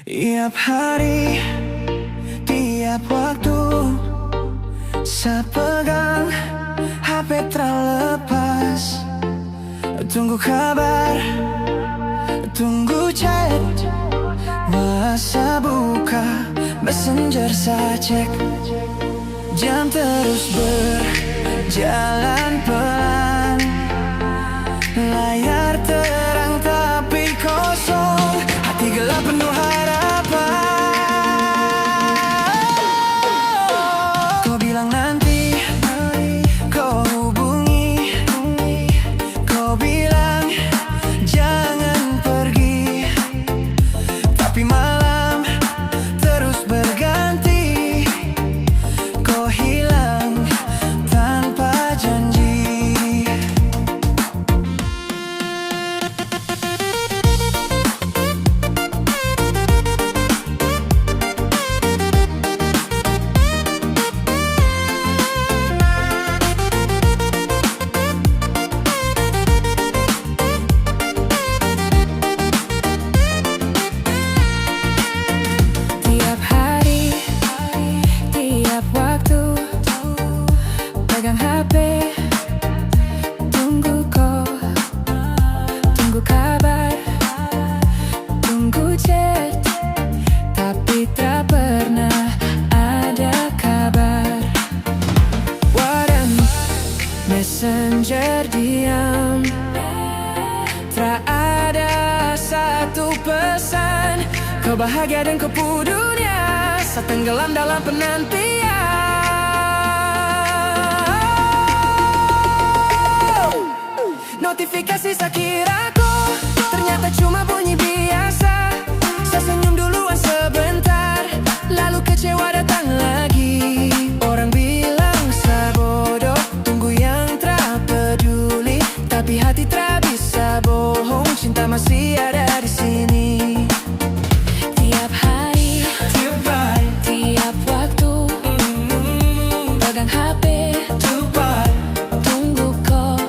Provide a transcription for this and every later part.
Tiap hari, tiap waktu, saat pegang HP terlepas. Tunggu kabar, tunggu chat, WhatsApp buka, Messenger saya cek. Jam terus berjalan pelan, layar terang tapi kosong, hati gelap penuh harapan. Kau bilang nanti, kau hubungi, kau bilang jangan pergi, tapi malam terus berganti. Kau hilang tanpa janji. Tiap hari, tiap waktu, pegang HP, tunggu kau, tunggu kabar, tunggu chat, tapi tak pernah ada kabar. WhatsApp, Messenger diam, tak ada satu pesan. Kau bahagia dan kau dunia, saat tenggelam dalam penantian. Notifikasi saya kiraku, ternyata cuma bunyi biasa. Saya senyum duluan sebentar, lalu kecewa datang lagi. Orang bilang saya bodoh, tunggu yang tak peduli, tapi hati tak bisa bohong, cinta masih ada di sini. Tiap hari, tiap waktu, pegang HP, tunggu kau.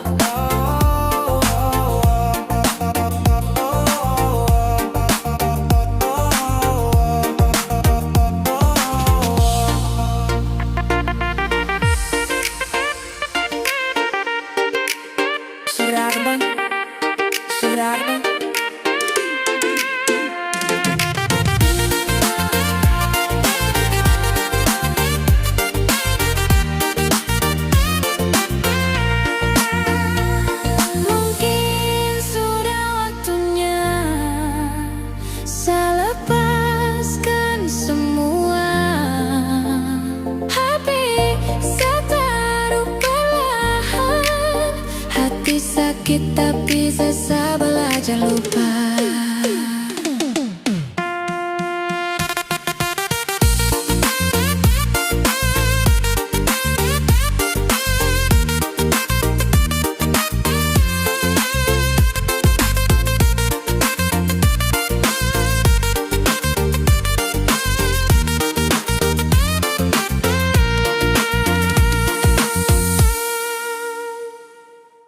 Sudah terbang, sudah terbang. Mungkin sudah waktunya saya lepaskan semua. HP saya taruh perlahan, hati sakit tapi saya belajar lupa.